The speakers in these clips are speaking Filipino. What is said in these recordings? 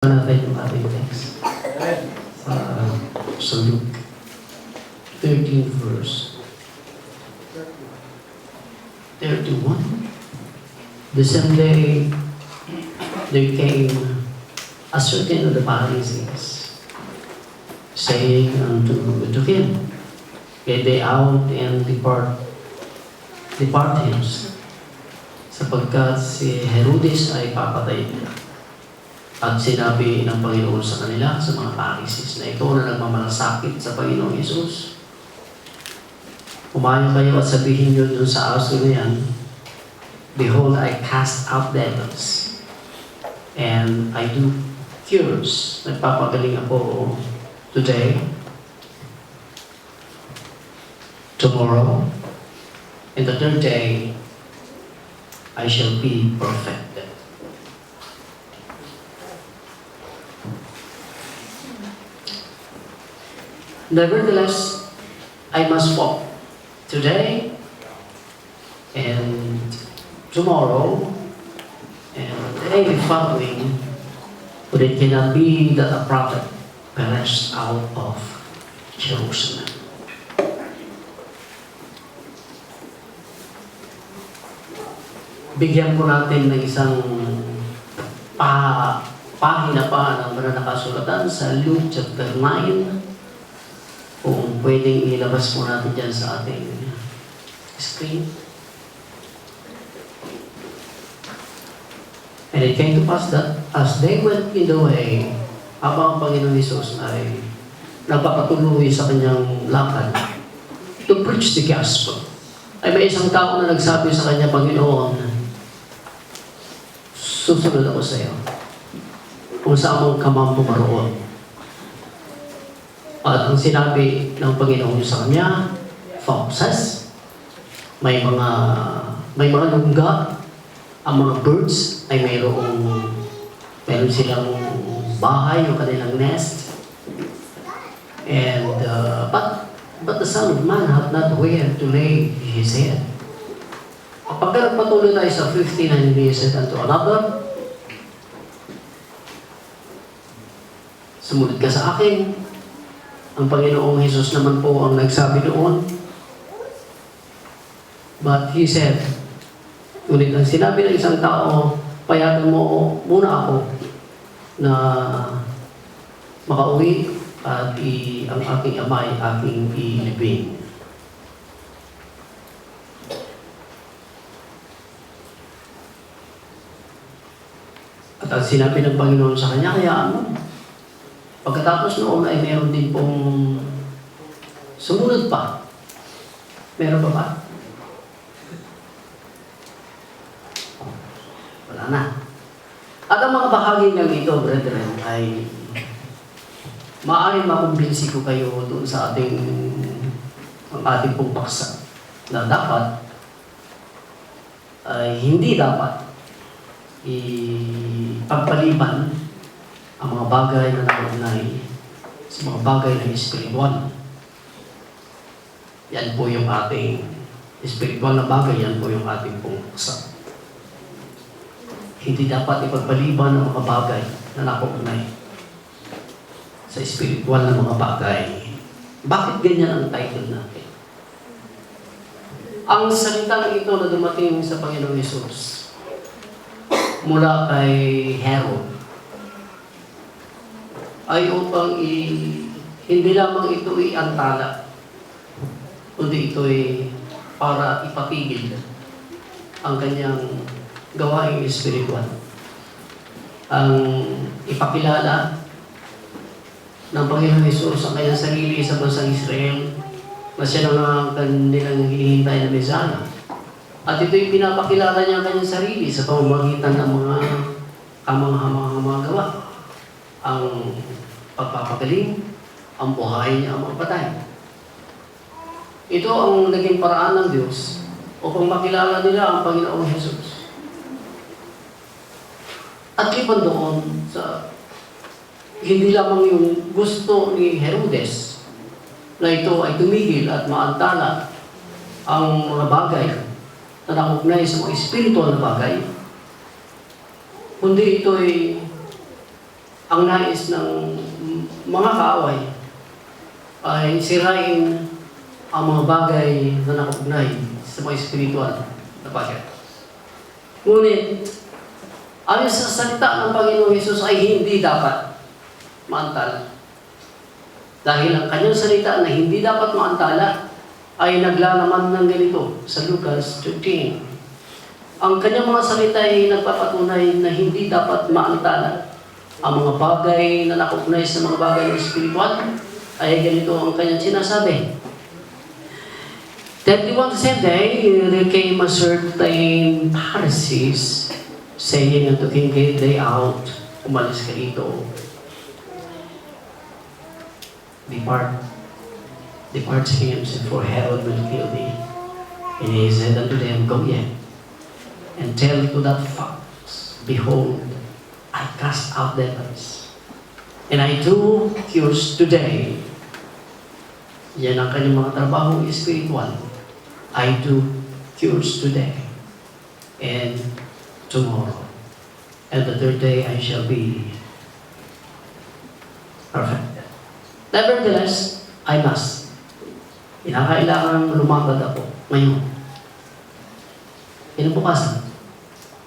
natin yung ating text sa Luke 13 verse 31. The same day there came a certain of the Pharisees, saying unto him, Get thee out and depart him, sapagkat si Herodes ay papatay nila. At sinabi ng Panginoon sa kanila, sa mga Pharisees, na ito na nagmamalasakit sa Panginoong Hesus. Umayo kayo at sabihin nyo dun sa aso na yan, Behold, I cast out devils, and I do cures. Nagpapagaling ako today, tomorrow, and the third day, I shall be perfected. Nevertheless, I must walk today and tomorrow and the day following, but it cannot be that a prophet perished out of Jerusalem. Bigyan po natin ng isang pahina pa ng mga nakasulatan sa Luke chapter 9. Kung pwedeng ilabas po natin dyan sa ating screen. And it came to pass that as they went in the way, habang ang Panginoon Hesus ay nagpapatuloy sa kanyang lakad to preach the gospel, ay may isang tao na nagsabi sa kanya, Panginoon, susunod ako sa iyo kung saan ka man pumaroon. At ang sinabi ng Panginoon sa kanya, foxes, may mga lungga, ang mga birds ay meron silang bahay, yung kanilang nest. And but the Son of Man hath not where to lay his head. Kapag nagpatuloy tayo sa 59 days unto another, sumunod ka sa akin. Ang Panginoong Hesus naman po ang nagsabi doon. But He said, ngunit ang sinabi ng isang tao, payagan mo muna ako na makauwi at ang aking ama ay aking ilibing. At ang sinabi ng Panginoon sa kanya, hayaan mo. Pagkatapos noon ay meron din pong sumunod pa. Meron pa ba? Wala na. At ang mga bahagi ng ito, brethren, ay maaaring makumbinsi ko kayo doon sa ating pong paksa na dapat ay hindi dapat ipagpaliban ang mga bagay na nakaugnay sa mga bagay ng espiritual. Yan po yung ating espiritual na bagay, yan po yung ating pong paksa. Hindi dapat ipagpaliban ang mga bagay na nakaugnay sa espiritual na mga bagay. Bakit ganyan ang title natin? Ang salitang ito na dumating sa Panginoong Hesus mula kay Herod ay upang hindi lamang ito ay antala, kundi ito ay para ipapigil ang kanyang gawaing espiritual. Ang ipakilala ng Panginoon Hesus ang kanyang sarili sa bansang Israel na siya lang ang kanilang hinihintay na Mesaya. At ito'y pinapakilala niya ang kanyang sarili sa pamamagitan ng mga kamangha-mga gawa. Ang pagpapagaling, ang buhay niya, ang mga patay. Ito ang naging paraan ng Diyos upang makilala nila ang Panginoong Hesus. At liban doon sa hindi lamang yung gusto ni Herodes na ito ay tumigil at maantala ang mga bagay na nakugnay sa mga espiritual na bagay, kundi ito ay ang nais ng mga kaaway ay sirain ang mga bagay na nakaugnay sa mga spiritual na bagay. Ngunit, ayon sa salita ng Panginoong Hesus ay hindi dapat maantala. Dahil ang kanyang salita na hindi dapat maantala ay naglalaman ng ganito sa Lucas 13. Ang kanyang mga salita ay nagpapatunay na hindi dapat maantala ang mga bagay na nakaugnay sa mga bagay ng spiritual. Ay ganito ang kanyang sinasabi. That one same day, there came a certain Pharisees, saying unto King, get thee out, umalis ka dito. Depart him, for Herod will kill thee. And he said unto them, go ye, and tell to that fox, behold, I cast out devils, and I do cures today. Yan ang kanyang mga trabaho spiritual. I do cures today and tomorrow. And the third day I shall be perfected. Nevertheless, I must. Kinakailangan lumakad ako ngayon. Kinabukasan.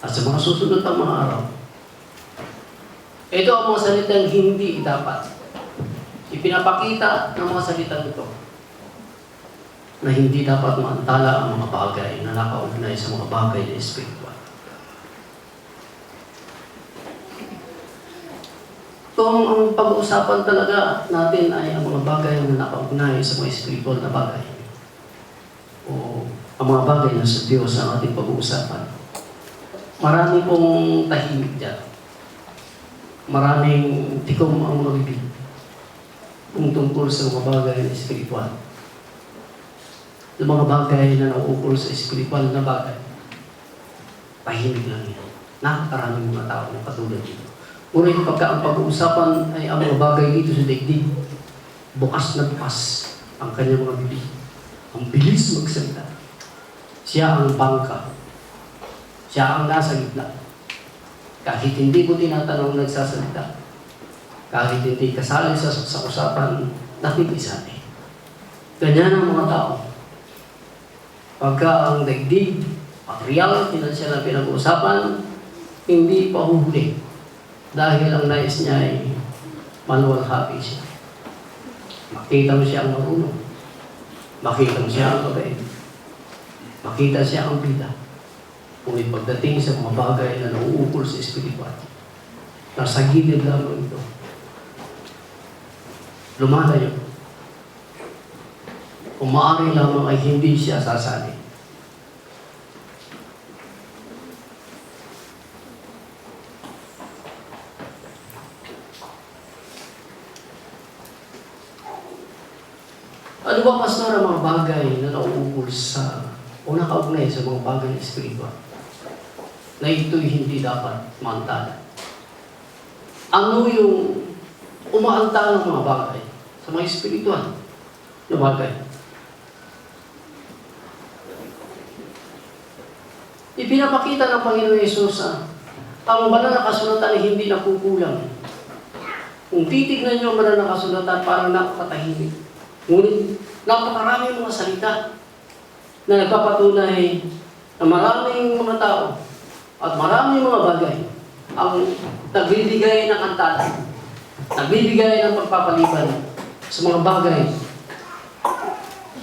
At sa mga susunod pang mga araw. Ito ang mga salitang hindi dapat. Ipinapakita ng mga salitang ito na hindi dapat maantala ang mga bagay na nakaugnay sa mga bagay na espiritual. Kung ang pag-uusapan talaga natin ay ang mga bagay na nakaugnay sa mga espiritual na bagay, o ang mga bagay na sa Diyos ang ating pag-uusapan, marami pong tahimik dyan. Maraming tikom ang mga bibig kung tungkol sa mga bagay na espiritual. Yung mga bagay na nauukol sa espiritual na bagay, tahimik lang yan. Nakakaraming mga tao na katulad dito. Ngunit pagka ang pag-uusapan ay ang mga bagay dito sa daigdig, bukas na bukas ang kanyang mga bibig. Ang bilis magsalita. Siya ang bangka. Siya ang nasa gitna. Kahit hindi ko tinatanong nagsasalita, kahit hindi kasali sa usapan, nakikisabi. Ganyan ang mga tao. Pagka ang daigdig, ang reality na siya na pinag-uusapan, hindi pa huhuli. Dahil ang nais niya ay maluwalhati siya. Makita mo siya ang marunong. Makita mo siya ang kabay. Makita siya ang bida. Ngunit pagdating sa mga bagay na nauukol sa espiritual, nasa gilid lamang ito. Lumalayo. Kung maaari lamang ay hindi siya sasali. Ano ba, Pastor, ang mga bagay na nauukol sa o nakaugnay sa mga bagay na espiritual na ito'y hindi dapat maantala? Ano yung umaantala ng mga bagay sa mga espiritual na bagay? Ipinapakita ng Panginoon Yesus ang banal na kasulatan ay hindi nakukulang. Kung titignan niyo ang banal na kasulatan, parang napakatahimik. Ngunit napakarami mga salita na nagpapatunay na maraming mga tao at maraming mga bagay ang nagbibigay ng antala, nagbibigay ng pagpapaliban sa mga bagay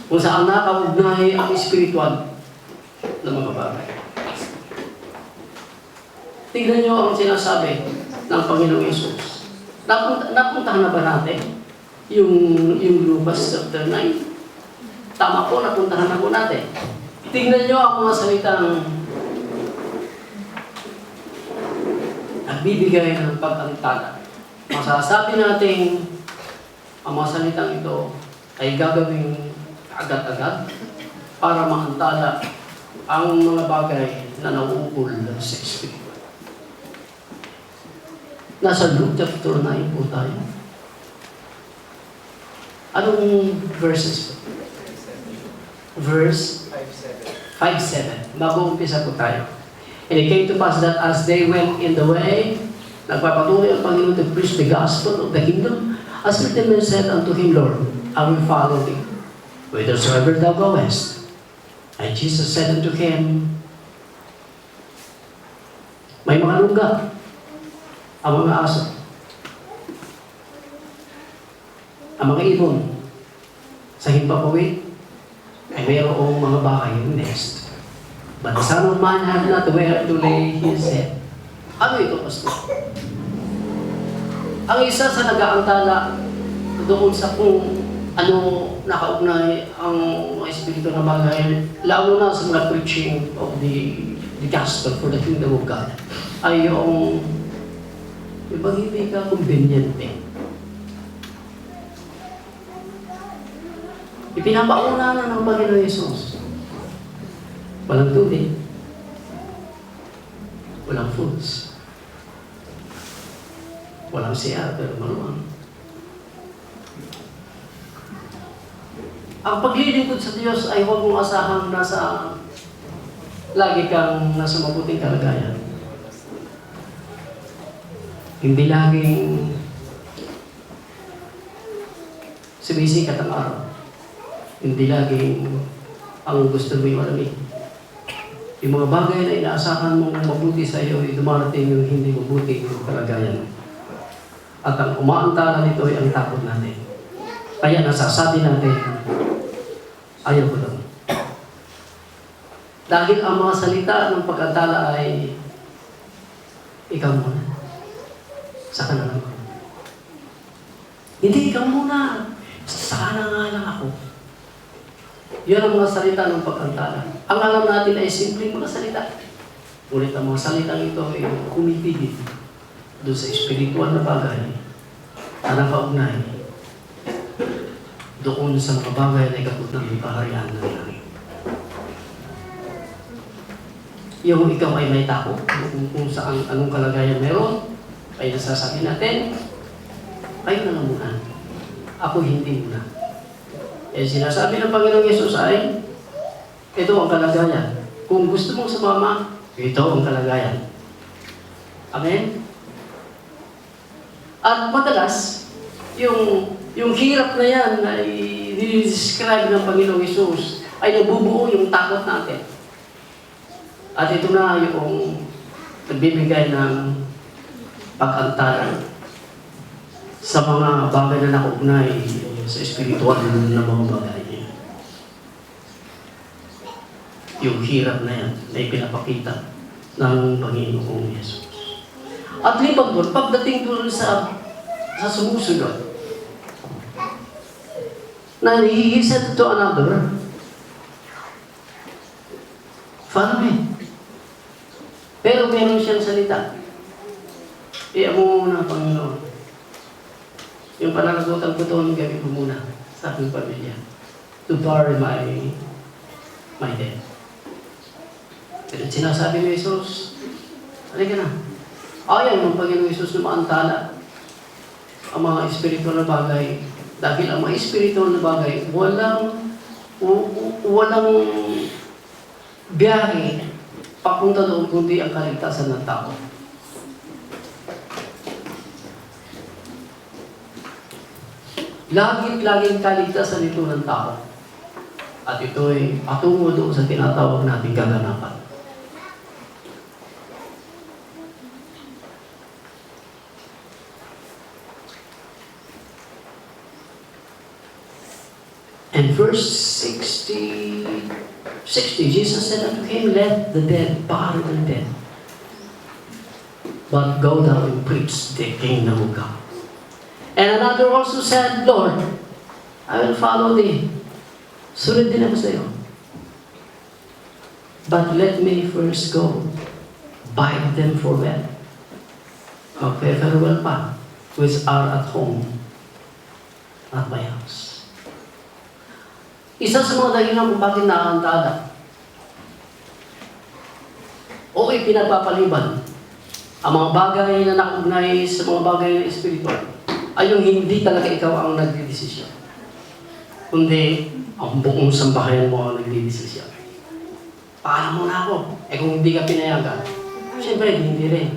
kung saan nakaugnay ang espiritual ng mga bagay. Tingnan niyo ang sinasabi ng Panginoong Yesus. Napuntahan na ba natin yung Lucas chapter 9? Tama po, napuntahan na po natin. Tingnan niyo ang mga salitang nagbibigay ng pag-antala. Masasabi natin ang mga salitang ito ay gagawing agad-agad para maantala ang mga bagay na nauukol sa Espiritu. Nasa Luke chapter 9 po tayo. Anong verses po? Verse 5:7. Bago umpisa po tayo. And it came to pass that as they went in the way, Nagpapatuloy ang Panginoon to preach the gospel of the kingdom. A certain man said unto him, Lord, I will follow thee, whithersoever thou goest. And Jesus said unto him, may mga lungga, ang mga aso, ang mga ibon, sa himpapawid, ay mayroong mga bakay yung nest. But the Son of Man had not where to lay his head. Ano ito, Pastor? Ang isa sa nag-aantala doon sa kung ano nakaugnay ang espiritu ng bagay, lalo na sa mga preaching of the gospel for the kingdom of God, ay yung hindi ka conveniente. Ipinapauna na ng Panginoon Yesus. Walang tubig. Walang foods. Walang siya, pero maluwang. Ang paglilingkod sa Diyos ay huwag mong asahang lagi kang nasa mabuting kalagayan. Hindi laging sumisikat ang araw. Hindi laging ang gusto mo'y malamig. Yung mga bagay na inaasahan mong mabuti sa iyo, ay dumarating yung hindi mabuti yung kalagayan. At ang umaantala nito ay ang takot natin. Kaya nasasabi natin, ayaw ko lang. Dahil ang mga salita ng pag-antala ay, ikaw muna. Saka na lang ako. Hindi, ikaw muna. Saka na nga lang ako. Yan ang mga salita ng pag-antala. Ang alam natin ay simpleng mga salita. Ngunit ang mga salitang ito ay kumipigil doon sa espiritual na bagay na nakaugnay doon sa mga bagay na ikapot ng kaharian ng langit. Yung ikaw ay may takot kung saan anong kalagayan meron, ay nasasabi natin, kayo na lang muna. Ako hindi muna. Eh sinasabi ng Panginoong Yesus ay, ito ang kalagayan. Kung gusto mong sumama, ito ang kalagayan. Amen? At madalas, yung hirap na yan na i-describe ng Panginoong Yesus ay nabubuo yung takot natin. At ito na yung nagbibigay ng pag-antala sa mga bagay na nakaugnay sa espiritual na mga bagay. Yung hirap na yan na ipinapakita ng Panginoong Yesus. At lipat doon, pagdating doon sa sumusunod, na he said to another, follow me. Pero meron siyang salita. Iyan mo muna, Panginoon. Yung pananagutan ko doon, gawin ko muna sa aking pamilya. To bury my death. Pero sinasabi ni Jesus, halika na. Ayaw ng Panginoon Jesus na maantala ang mga espiritual na bagay. Dahil ang mga espiritual na bagay, walang biyahe papunta doon kundi ang kaligtasan ng tao. Laging kaligtasan ito ng tao. At ito ay patungo doon sa tinatawag nating kaganapan. And verse 60, Jesus said unto him, let the dead bury their dead. But go thou and preach the kingdom of God. And another also said, Lord, I will follow thee. Sunod din ako sa iyo. But let me first go, buy them farewell. Okay, farewell pa, which are at home, at my house. Isa sa mga dahilan kung bakit nakaantala o pinagpapaliban ang mga bagay na nakaugnay sa mga bagay na espiritual ay yung hindi talaga ikaw ang nagdidesisyon, kundi ang buong sambahayan mo ang nagdidesisyon. Paano mo na ako? Kung hindi ka pinayagan, siyempre hindi rin.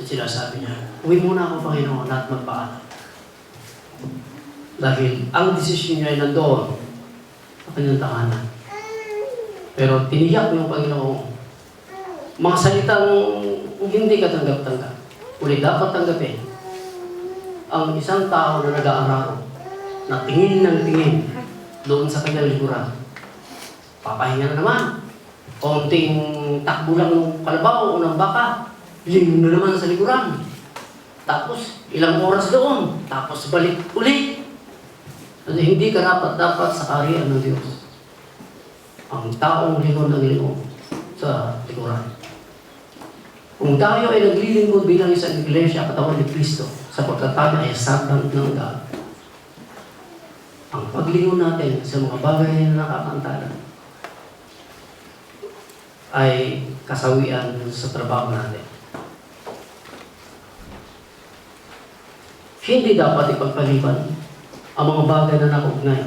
At sinasabi niya, uwi muna ako, Panginoon, at magpaalam. Dahil ang desisyon niya ay nandoon sa kanyang tahanan. Pero tiniyak yung Panginoon. Mga salitang hindi katanggap-tanggap. Uli dapat tanggapin ang isang tao na nag-aaral, na tingin ng tingin doon sa kanyang likuran. Papahinga na naman. Konting takbo lang ng kalabaw o ng baka, lingon na naman sa likuran. Tapos ilang oras doon, tapos balik ulit. Kasi hindi ka dapat sa kaharian ng Diyos. Ang taong lingon ng lingon sa likuran. Kung tayo ay naglilingkod bilang isang iglesia, katawan ni Kristo, sapagkat tayo ay servant ng God, ang paglingon natin sa mga bagay na nakakantala ay kasawian sa trabaho natin. Hindi dapat ipagpaliban ang mga bagay na nakaugnay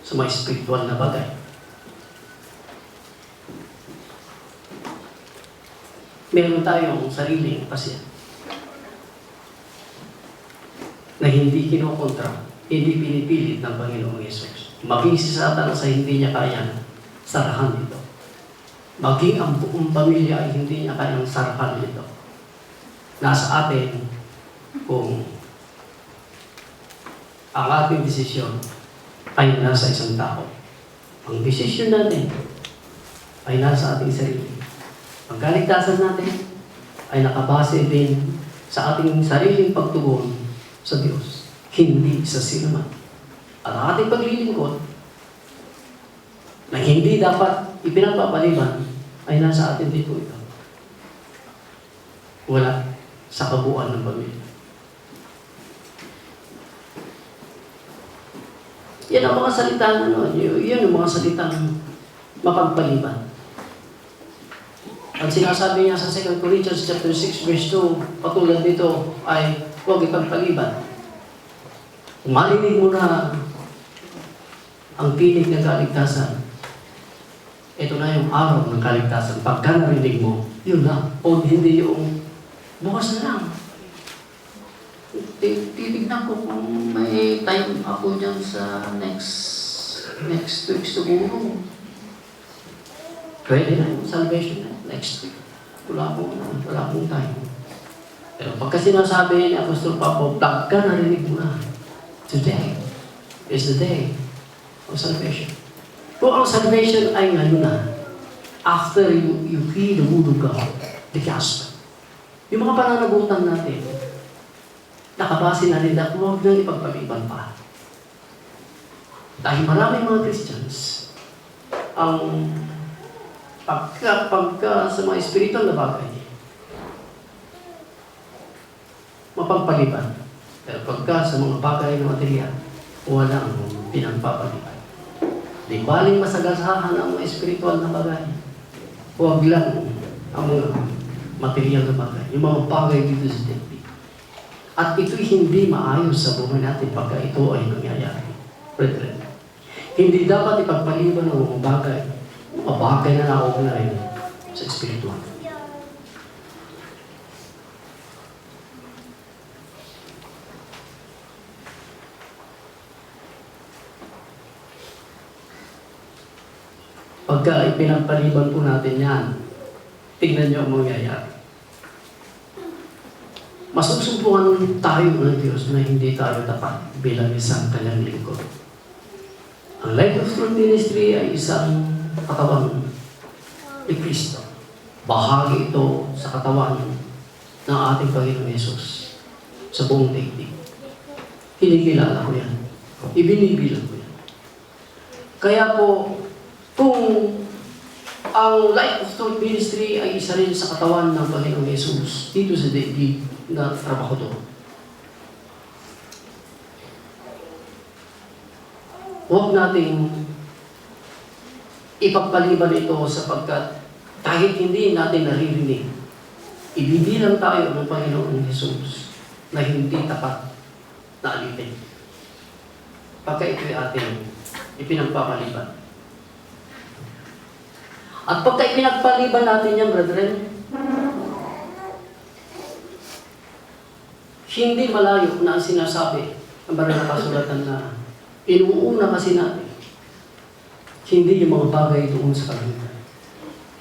sa mga spiritual na bagay. Meron tayong sariling pasya na hindi kinokontra, hindi pinipilit ng Panginoong Yesus. Maging si Satan sa hindi niya kayang sarahan ito. Maging ang buong pamilya ay hindi niya kayang sarahan ito. Nasa atin kung ang ating desisyon ay nasa isang tao. Ang desisyon natin ay nasa ating sarili. Ang kaligtasan natin ay nakabase din sa ating sariling pagtugon sa Diyos, hindi sa sinuman. At ang ating paglilingkod na hindi dapat ipinagpapaliban ay nasa atin dito ito. Wala sa kabuuan ng pamilya. Yan ang mga salitang yan ang mga salitang mapagpaliban. Ang sinasabi niya sa 2 Corinthians chapter 6 verse 2, patulad nito ay huwag ipagpaliban. Kung marinig mo na ang tinig ng kaligtasan, ito na yung araw ng kaligtasan. Pagka narinig mo, yun na. O hindi yung bukas na lang. Titignan ko kung may time ako dyan sa next week siguro. Pwede na yung salvation na next week. Wala akong time. Pero pagka sinasabi ni Apostol Pablo, pagka narinig mo na, today is the day of salvation. Kung ang salvation ay ngayon na, after you hear the word of God, the gospel, yung mga pananagutan natin, nakabase na rin na huwag nang ipagpaliban pa. Dahil maraming mga Christians, ang pagka sa mga spiritual na bagay, mapagpaliban. Pero pagka sa mga bagay na material, walang pinagpapaliban. Di baling masagasahan ang mga spiritual na bagay. Huwag lang ang mga material na bagay. Yung mga bagay dito sa temple. At ito'y hindi maayos sa buhay natin pagka ito ay nangyayari. Brethren, hindi dapat ipagpaliban ang mga bagay na nauugnay sa spiritual. Pagka ipinagpaliban po natin yan, tignan niyo ang mangyayari. Masusumpungan tayo ng Diyos na hindi tayo tapat bilang isang kanyang lingkod. Ang Life of Truth Ministry ay isang katawan ni Kristo. Bahagi ito sa katawan ng ating Panginoong Yesus sa buong daigdig. Kinikilala ko yan. Ibinibilang ko yan. Kaya po, kung ang Life of Truth Ministry ay isa rin sa katawan ng Panginoong Yesus dito sa daigdig na trabaho to, huwag nating ipagpaliban ito sapagkat kahit hindi natin naririnig, ibibilang tayo ng Panginoong Hesus na hindi tapat na alipin. Pagka ito'y ating ipinagpapaliban. At pagka ipinagpaliban natin yan, brethren, Hindi malayo na ang sinasabi ng banal na kasulatan na inuuna kasi natin, hindi yung mga bagay doon sa kalangitan.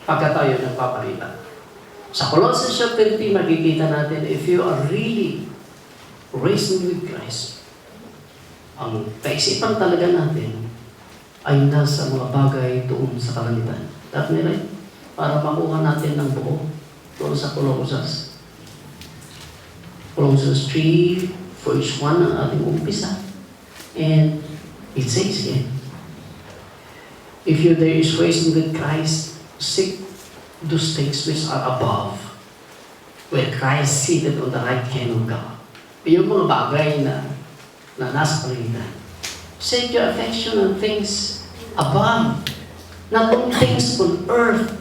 Pagka tayo nagpapalitan. Sa Colossians chapter 3, makikita natin, if you are really raised with Christ, ang kaisipan talaga natin ay nasa mga bagay doon sa kalangitan. That may right? Para makuha natin ng buo doon sa Colossians. Colossians 3, verse 1 ang ating umpisa. And it says here, if you there is raised with Christ, seek those things which are above, where Christ seated on the right hand of God. Yung mga bagay na nasa kalangitan. Set your affection on things above, not on things on earth.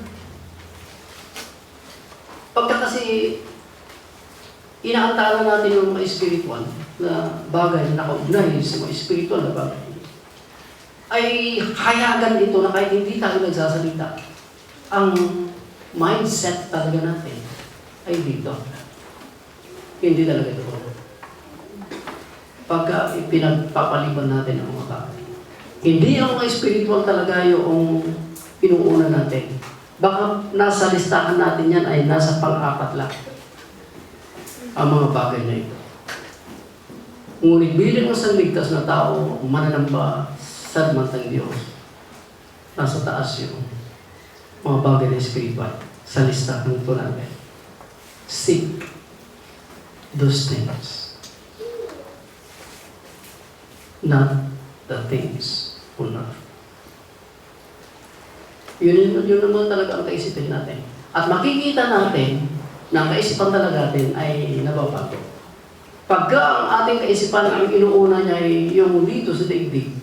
Pagka kasi inaantala natin yung mga spiritual na bagay na nakaugnay sa mga spiritual na bagay, ay hayagan ito na kahit hindi tayo nagsasalita, ang mindset talaga natin ay dito. Hindi talaga ito. Pagka pinagpapaliban natin ang mga bagay, hindi ang mga spiritual talaga yung pinuuna natin. Baka nasa listahan natin yan ay nasa pang-apat lang ang mga bagay na ito. Ngunit bilang isang ligtas na tao, mananamba sa mantang Diyos, nasa taas yung mga bagay na spiritual sa listahan ito natin. Seek those things, not the things on earth. Yun naman talaga ang kaisipan natin. At makikita natin na ang kaisipan talaga natin ay nababago. Pagka ang ating kaisipan ang inuuna niya ay yung dito sa daigdig,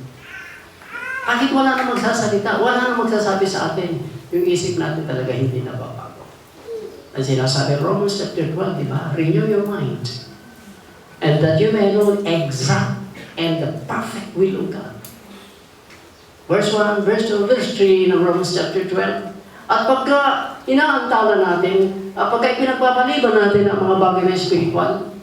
kahit wala na magsasalita, wala na magsasabi sa atin, yung isip natin talaga hindi nababago. Ang sinasabi Romans chapter 12, di ba? Renew your mind. And that you may know exact and the perfect will of God. Verse 1, verse 2, verse 3 ng Romans chapter 12. At pagka inaantala natin, pagka pinagpapaliban natin ang mga bagay na spiritual,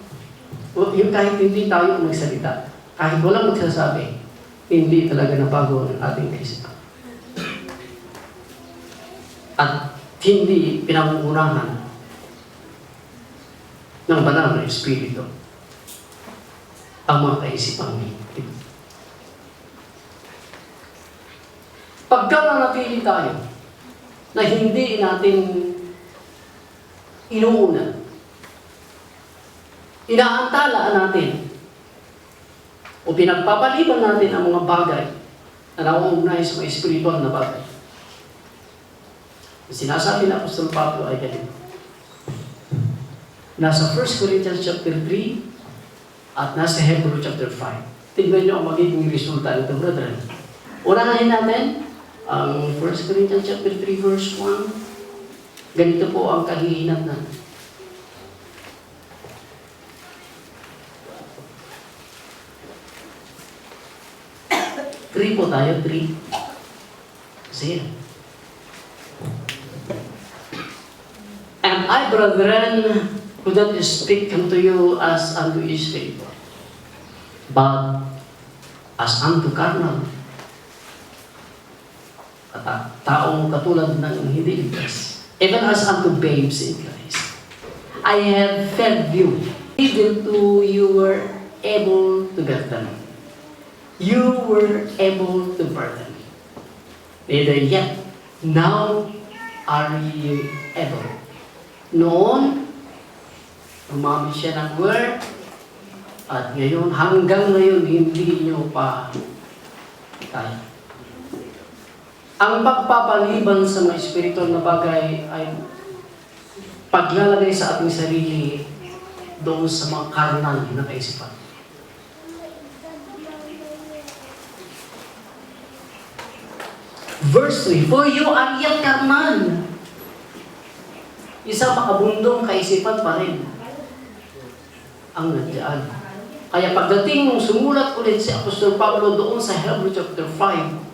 yung kahit hindi tayo magsalita, kahit walang magsasabi, hindi talaga nabago ang ating kaisipan. At hindi pinangungunahan ng banal na espiritu ang mga kaisipan ito. Pagka nanatili tayo na hindi natin inuuna, inaantala natin o pinagpapaliban natin ang mga bagay na nauugnay sa mga espiritual na bagay. Sinasabi na Apostol Pablo ay ganito. Nasa 1 Corinthians chapter 3 at nasa Hebrew chapter 5. Tignan nyo ang magiging resulta nito, brethren. Unahin natin ang 1 Corinthians chapter 3 verse 1. Ganito po ang kahihinat na. Three po tayo, 3. Kasi and I, brethren, could not speak unto you as unto Israel, but as unto carnal. Taong katulad ng hindi ligtas. Even as unto babes in Christ. I have fed you, even to you were able to get them. You were able to burden me. Neither yet, now are ye able. Noon, umami siya ng word, at ngayon, hanggang ngayon, hindi nyo pa kaya. Ang pagpapaliban sa mga espiritual na bagay ay paglalagay sa ating sarili doon sa mga karnal na kaisipan. Verse 3, for you are yet carnal. Isang makabundong kaisipan pa rin ang nandiyan. Kaya pagdating nung sumulat ulit si Apostol Pablo doon sa Hebrew chapter 5,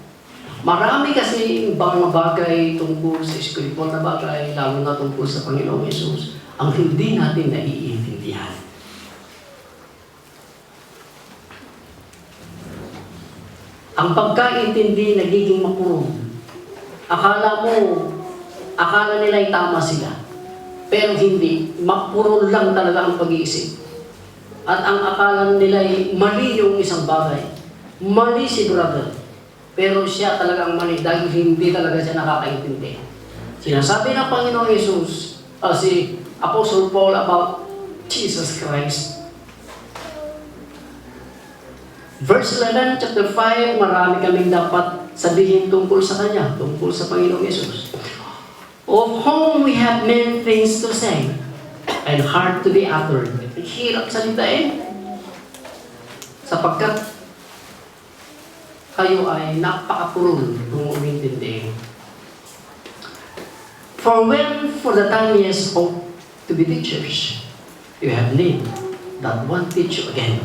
marami kasi mga bagay tungkol sa spiritual na bagay, lalo na tungkol sa Panginoong Yesus, ang hindi natin naiintindihan. Ang pagkaintindi nagiging mapurong. Akala nila ay tama sila. Pero hindi, mapurong lang talaga ang pag-iisip. At ang akala nila ay mali yung isang bagay. Mali si brother. Pero siya talagang mali dahil hindi talaga siya nakakaintindi. Sinasabi ng Panginoong Yesus, si Apostle Paul about Jesus Christ. Verse 11, chapter 5, marami kaming dapat sabihin tungkol sa Kanya, tungkol sa Panginoong Yesus. Of whom we have many things to say, and hard to be uttered. Hirap salitain. Sapagkat kayo ay napakapurol kung umintindi. For the time is hope to be teachers, you have need that one teach you again.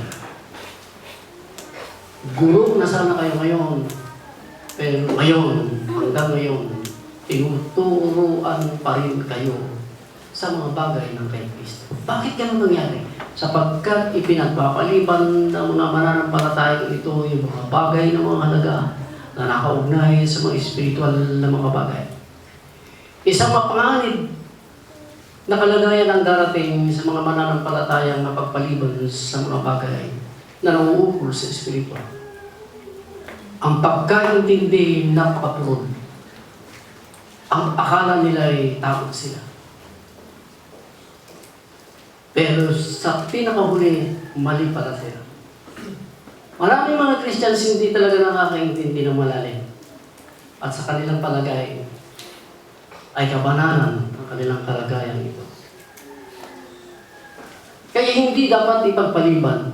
Guro na sana kayo ngayon, pero hanggang ngayon, tinuturuan pa rin kayo sa mga bagay ng kay Kristo. Bakit ganun nangyari? Sapagkat ipinagpapaliban ng mga mananampalatayang ito yung mga bagay ng mga halaga na nakaugnay sa mga espiritual na mga bagay. Isang mapanganib na kalagayan ang darating sa mga mananampalatayang napagpaliban sa mga bagay na nanguukol sa espiritual. Ang pagkaintindi napakapurol. Ang akala nila ay takot sila. Pero sa pinakahuli, mali pala sila. Maraming mga Christians hindi talaga nakakaintindi ng malalim. At sa kanilang palagay, ay kabananan ang kanilang kalagayan ito. Kaya hindi dapat ipagpaliban.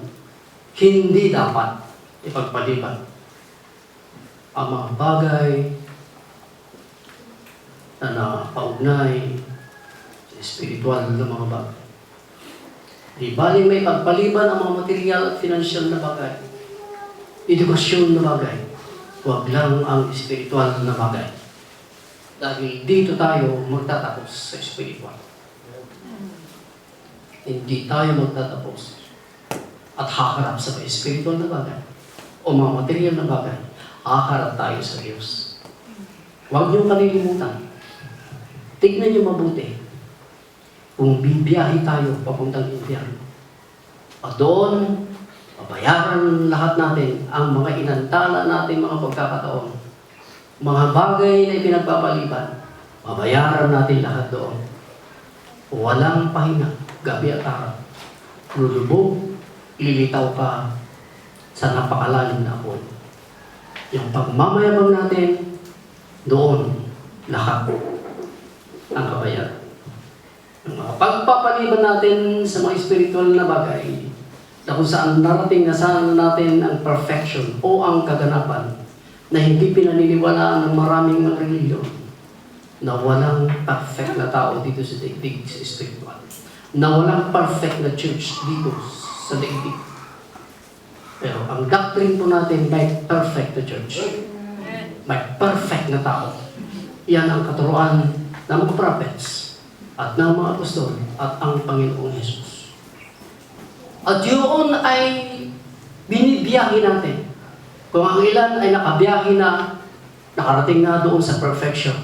Hindi dapat ipagpaliban ang mga bagay na nakaugnay sa espiritual na mga bagay. Di baling may pagpaliban ang mga material at financial na bagay, edukasyon na bagay, huwag lang ang espiritual na bagay. Dahil dito tayo magtatapos sa espiritual. Hindi tayo magtatapos at haharap sa espiritual na bagay o mga material na bagay. Haharap tayo sa Diyos. Huwag niyong kalilimutan. Tignan niyo mabuti. Kung bibiyahe tayo papuntang impyerno, at doon, pabayaran lahat natin ang mga inantala natin mga pagkakataon. Mga bagay na ipinagpapaliban, pabayaran natin lahat doon. Walang pahinga, gabi at araw. Lulubog, lilitaw ka sa napakalalim na apoy. Yung pagmamayabang natin, doon lahat ang kabayaran. Yung mga pagpapaliban natin sa mga spiritual na bagay, na kung saan narating na sana natin ang perfection o ang kaganapan na hindi pinaniniwalaan ng maraming mga reliyon na walang perfect na tao dito sa daigdig sa spiritual. Na walang perfect na church dito sa daigdig. Pero ang doctrine po natin, may perfect na church. May perfect na tao. Yan ang katuruan ng mga prophets at ng mga apostol at ang Panginoong Jesus. At yun ay binibiyahe natin. Kung ang ilan ay nakabiyahe na, nakarating na doon sa perfection,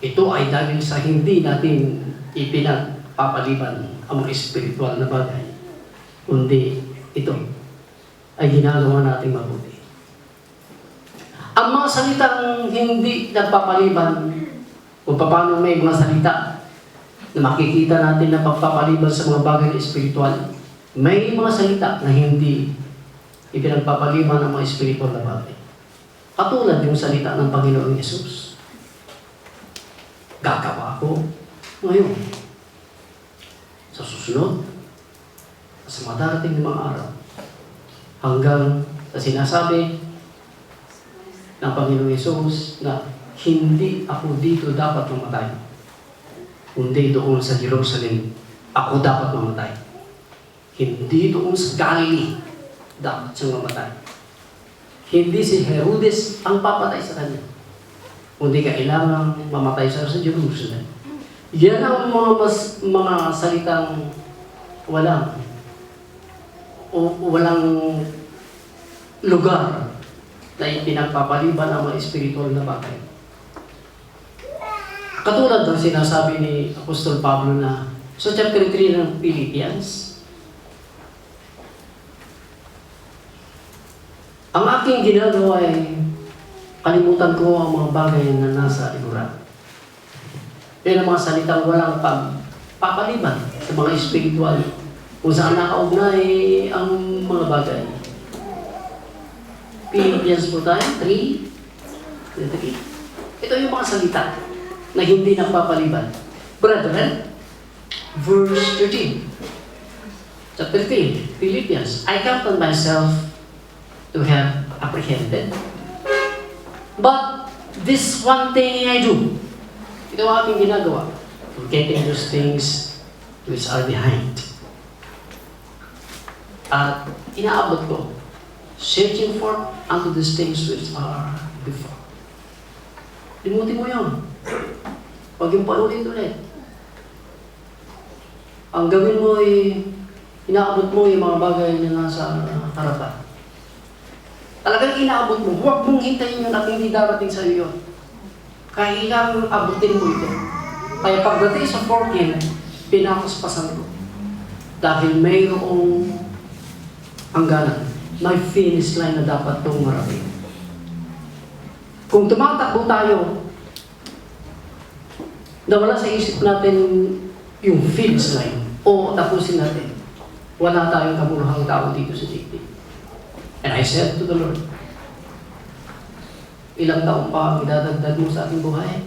ito ay dahil sa hindi natin ipinagpapaliban ang mga spiritual na bagay. Kundi ito ay ginagawa nating mabuti. Ang mga salitang hindi nagpapaliban, kung paano may mga salita na makikita natin na pagpapaliban sa mga bagay na espiritual, may mga salita na hindi ipinagpapaliban ng mga espiritual na bagay. Katulad yung salita ng Panginoong Yesus. Gagawa ko ngayon. Sa susunod, sa mga darating ng mga araw, hanggang sa sinasabi ng Panginoong Yesus na hindi ako dito dapat mamatay, kundi doon sa Jerusalem ako dapat mamatay. Hindi doon sa Galilee dapat siyang mamatay. Hindi si Herodes ang papatay sa kanya, kundi kailangan mamatay siya sa Jerusalem. Yan ang mga salitang walang lugar na ipinagpapaliban ang mga spiritual na bagay. Katulad ng sinasabi ni Apostol Pablo na sa chapter 3 ng Philippians, ang aking ginagawa ay kalimutan ko ang mga bagay na nasa likuran. Yan ang mga salitang walang pagpapaliban sa mga spiritual kung saan nakaugnay ang mga bagay. Philippians po tayo, 3. Ito yung mga salita na hindi nagpapaliban. Brethren, verse 13. Chapter 3, Philippians. I count on myself to have apprehended. But this one thing I do. Ito ang aking ginagawa. Forgetting those things which are behind. At inaabot ko. Searching for unto these things which are before. Limutin mo yun. Huwag yung paulit-ulit. Ang gawin mo ay inaabot mo yung mga bagay na nasa harapan. Talagang inaabot mo. Huwag mong hintayin yung hindi darating sa iyo. Kailangang abutin mo ito. Kaya pagdating sa 14, pinakaspasan ko. Dahil mayroong hangganan. May finish line na dapat itong marating. Kung tumatakbo tayo, nawala sa isip natin yung finish line o tapusin natin, wala tayong kamuluhang tao dito sa daigdig. And I said to the Lord, ilang taon pa ang idadagdag mo sa ating buhay?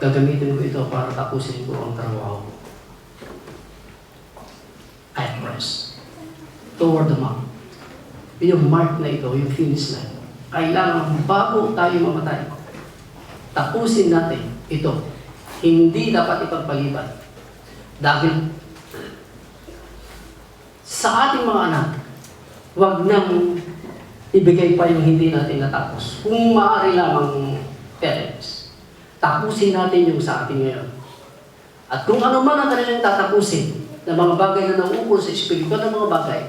Gagamitin ko ito para tapusin ko ang trabaho ko. I press toward the mark. Yung mark na ito, yung finish line. Kailangan bago tayo mamatay, tapusin natin ito. Hindi dapat ipagpaliban. Dahil sa ating mga anak, huwag nang ibigay pa yung hindi natin natapos. Kung maaari lamang parents, tapusin natin yung sa atin ngayon. At kung ano man ang kanilang tatapusin, na mga bagay na nauukol sa espiritu ng mga bagay,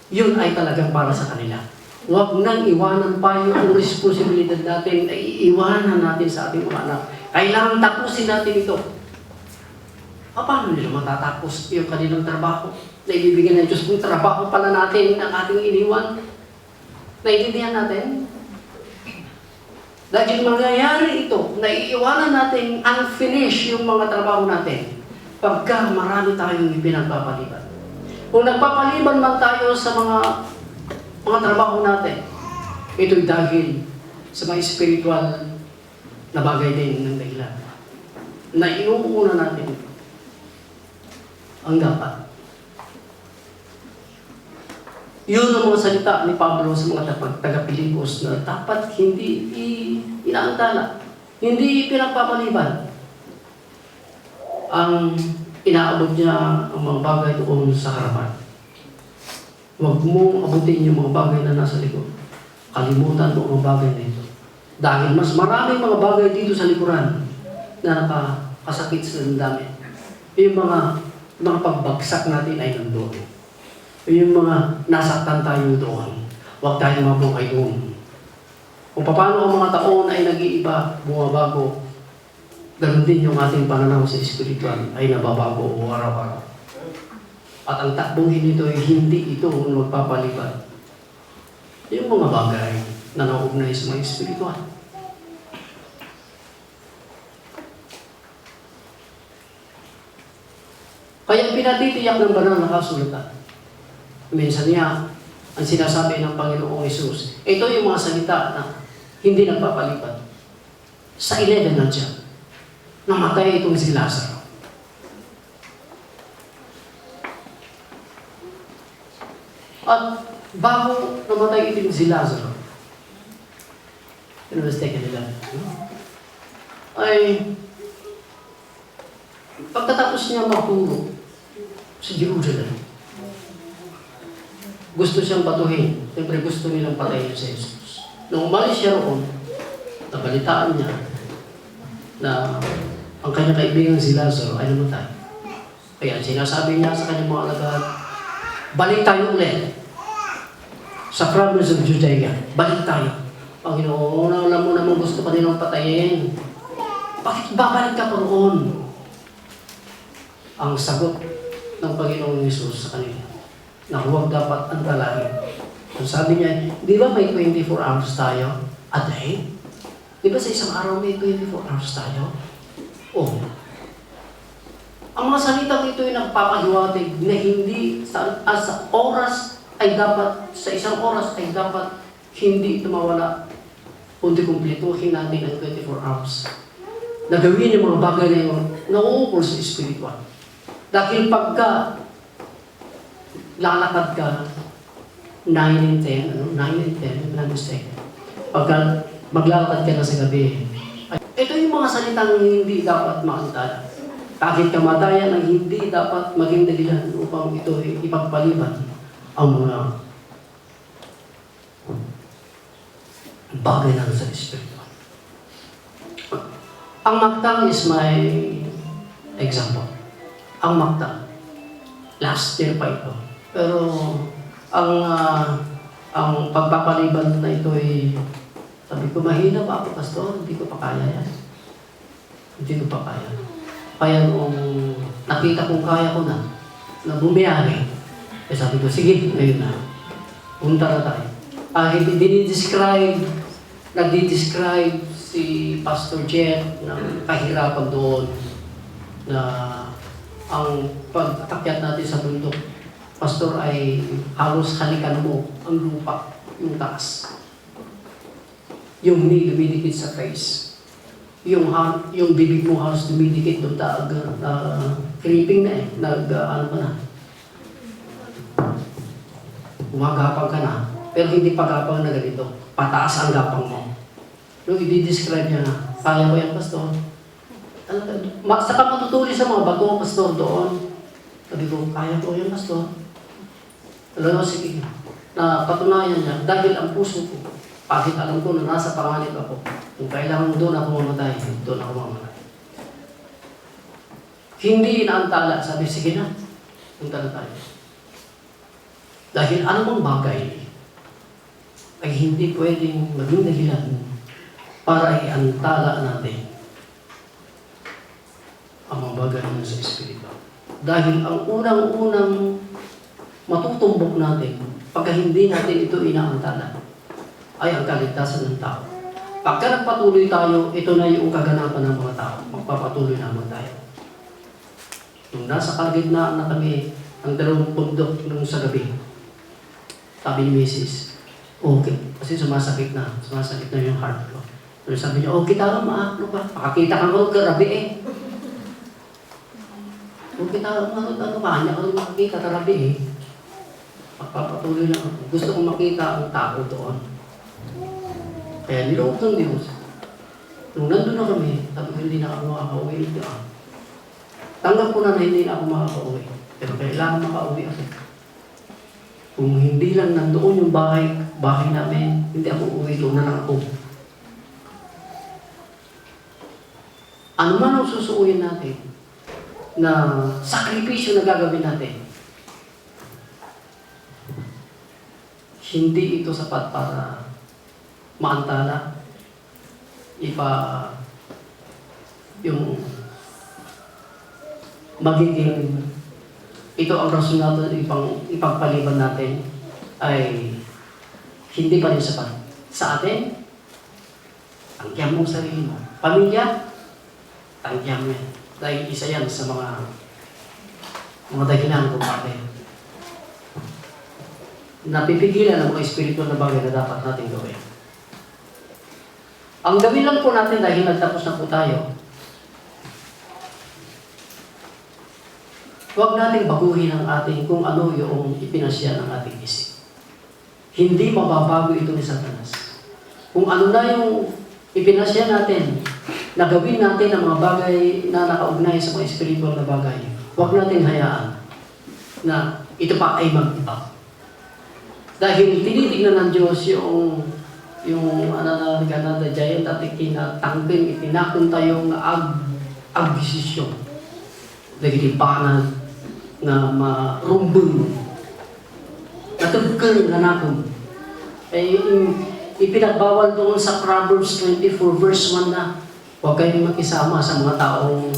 yun ay talagang para sa kanila. Huwag nang iwanan pa yung responsibilidad natin na iiwanan natin sa ating mga anak. Kailangan tapusin natin ito. Paano nila matatapos yung kanilang trabaho na ibibigay ng Diyos kung trabaho pala natin ang ating iniwan? Naiintindihan natin? Dahil mangyayari ito, na iiwanan natin unfinished yung mga trabaho natin pagka marami tayong ipinagpapaliban. Kung nagpapaliban man tayo sa mga trabaho natin, ito'y dahil sa mga spiritual na bagay din ng dahilan. Na inuuna natin ang dapat. Yun ang mga salita ni Pablo sa mga taga-Pilipos na dapat hindi inaantala, hindi pinagpapaliban. Ang inaabot niya ang mga bagay doon sa harapan. Huwag mong abutin yung mga bagay na nasa likod. Kalimutan mo ang mga bagay na ito. Dahil mas maraming mga bagay dito sa likuran na nakakasakit sa damdamin. Yung mga pagbagsak natin ay nandoon. Yung mga nasaktan tayo doon. Huwag tayong mabuhay doon. Kung paano ang mga taon ay nag-iiba, bumabago, ganun din yung ating pananaw sa spiritual ay nababago o araw-araw. At ang takbuhin nito ay hindi ito magpapaliban. Yung mga bagay na nauugnay sa mga spiritual. Kaya pinatitiyak ng banal na kasulatan. Minsan niya, ang sinasabi ng Panginoong Hesus, ito yung mga salita na hindi nagpapaliban. Sa 11 nandiyan, namatay itong si Lazaro. At bago namatay itong si Lazaro, ay pagkatapos niya magturo sa Jerusalem, gusto siyang batuhin. Siyempre gusto nilang patayin si Jesus. Nung umalis siya roon, nabalitaan niya na ang kanyang kaibigan si Lazaro ay namatay. Kaya sinasabi niya sa kanyang mga alagad, balik tayo ulit. sa province of Judea. Balik tayo. Panginoon, alam mo naman gusto ka nilang patayin. Bakit babalik ka pa roon? Ang sagot ng Panginoong Yesus sa kanila, na huwag dapat antalahin. So sabi niya, di ba may 24 hours tayo a day? Di ba sa isang araw may 24 hours tayo? Oh. Ang mga salitang ito ay nagpapahiwatig na hindi sa oras ay dapat, sa isang oras ay dapat hindi ito mawala, kundi kumpletuhin natin ang 24 hours. Nagawin yung mga bagay na yun, nauukol sa spiritual. Dahil pagka lalakad ka, 9 and 10, 9 and 10, mistake. Pagka maglalakad ka na sa gabi, ito yung mga salitang hindi dapat maantala. Kahit kamatayan ang hindi dapat maging dahilan upang ito ipagpaliban ang mga bagay na sa Espiritu. Ang Mactan is my example. Ang Mactan. Last year pa ito. Pero ang pagpapaliban na ito ay sabi ko, mahina pa ako, Pastor. Hindi ko pa kaya yan. Hindi ko pa kaya. Kaya nung nakita kong kaya ko na bumiyari, eh sabi ko, sige, ngayon na. Punta na tayo. Nagdi-describe si Pastor Jeff ng kahirapan doon na ang pag-akyat natin sa bundok, Pastor, ay halos halikan mo ang lupa, yung taas. Yung knee dumidikit sa face. Yung bibig mo halos dumidikit doon, creeping na eh, ano pa na. Umagapang ka na, pero hindi pagapang na ganito. Pataas ang gapang mo. Nung i-describe niya na, kaya ko yan, Pastor. Saka matutuli sa mga bato, Pastor, doon. Sabi ko, kaya ko yan, Pastor. Alam mo, sige. Na patunayan niya, dahil ang puso ko, bakit alam ko na nasa panganib ako, kung kailangan doon ako mamatay, doon ako mamatay. Hindi inaantala, sabi, sige na, punta na tayo. Dahil anumang bagay ay hindi pwedeng maging dahilan para iantala natin ang mga bagay na sa Espiritu. Dahil ang unang-unang matutumbok natin, pagka hindi natin ito inaantala, ay ang kaligtasan ng tao. Pagka nagpatuloy tayo, ito na yung kaganapan ng mga tao. Magpapatuloy naman tayo. Nung nasa kalagitnaan na kami ang dalawang bundok nung sa gabi, sabi ni Mrs., okay, kasi sumasakit na yung heart ko. Pero sabi niya, okay tama, maaklo ka. Pakakita ka mo, karabi eh. Okay tama, ano ka, hanya ka rin makakita, karabi eh. Magpapatuloy na ako. Gusto kong makita ang tao doon. Kaya niloob ng Diyos. Nung nandun na kami, sabi ko hindi na ako makaka-uwi. Tanggap ko na hindi na ako makaka-uwi. Pero kailangan makauwi ako. Kung hindi lang nandoon yung bahay namin, hindi ako uwi, doon na lang ako. Ano man ang susuuyin natin na sakripisyo na gagawin natin, hindi ito sapat para maantala, yung magiging, ito ang rason natin ipagpaliban natin ay hindi pa rin sapat. Sa atin, tanggihan mong sarili mo. Pamilya, tanggihan mo yan. Dahil isa yan sa mga dahilan kung bakit napipigilan ang mga espiritual na bagay na dapat natin gawin. Ang gawin lang po natin dahil nagtapos na po tayo, huwag nating baguhin ang ating kung ano yung ipinasya ng ating isip. Hindi mababago ito ni Satanas. Kung ano na yung ipinasya natin, na gawin natin ang mga bagay na nakaugnay sa mga spiritual na bagay, huwag natin hayaan na ito pa ay mag-iba. Dahil tinitignan ng Diyos yung Ganada Giant at itinatangkin, itinakon tayong ag-desisyon. Dahil ipanan na marumbong, natugkal na natin, Ipinagbawal doon sa Proverbs 24 verse 1 na huwag kayong makisama sa mga taong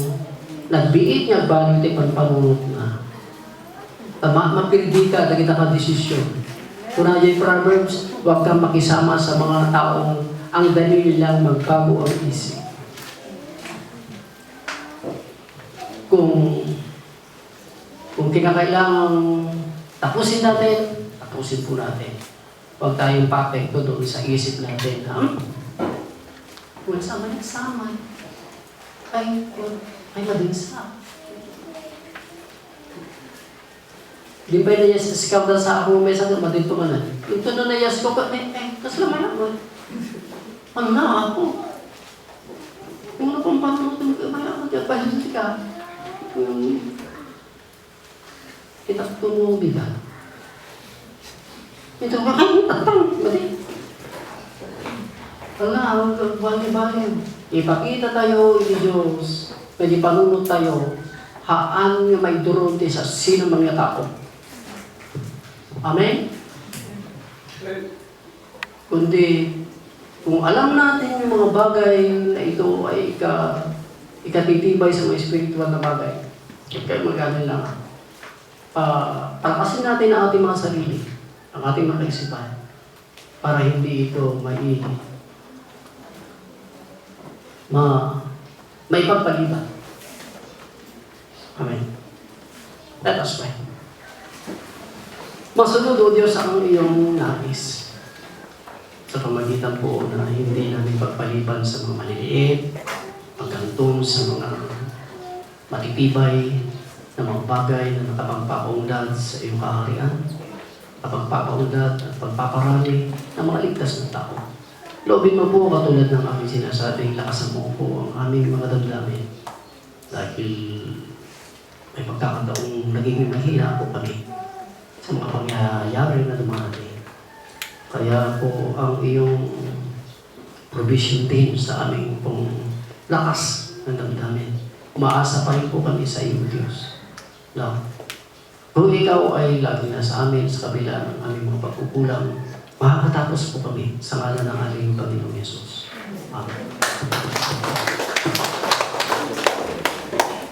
nagbiit niya balik iti panpanunot na. Mapildi ka, kita ka desisyon. Kung na yung Proverbs, huwag kang makisama sa mga taong ang dali nilang magbago ang isip. Kung kinakailangan tapusin natin, tapusin po natin. Huwag tayong papekto doon sa isip natin na kung sama, ay madinsa. Di ba na yes, skabda sa ako may sagot, madito ka na. Yung tuno na yes ko, tas naman ako. Ano na ako? Kung ano pang patuloy ko, may ako dyan, pahinti ka. Kita tuno bigat. Ito ka kayo, tatang, mali. Wala, bali-bali. Ipakita tayo, Diyos, pwede panunod tayo, haan nga may durunti sa sino man nga tao. Amen? Kundi, kung alam natin yung mga bagay na ito ay ikatitibay sa mga spiritual na bagay, kaya maganin lang. Palakasin natin ang ating mga sarili, ang ating mga kaisipan, para hindi ito may pagpaliban. Amen. Let us pray. Masunod, O Diyos, ang iyong nais sa pamagitan po na hindi namin pagpaliban sa mga maliliit, pagkantong sa mga matitibay na mga bagay na nakapagpapaunlad sa iyong kaharian, kapagpapaunlad at pagpaparami ng mga ligtas na tao. Loobin mo po katulad ng aming sinasabing lakasan mo po ang aming mga damdamin. Dahil may pagkakataong naging mahina po kami sa mga pangyayari na dumarating. Kaya po ang iyong provision din sa aming pong lakas ng damdamin. Umaasa pa rin po kami sa iyo, Diyos. No? Kung ikaw ay lagi na sa amin sa kabila ng aming mga pagkukulang, makakatapos po kami sa ngalan ng aming Panginoong Yesus. Amen.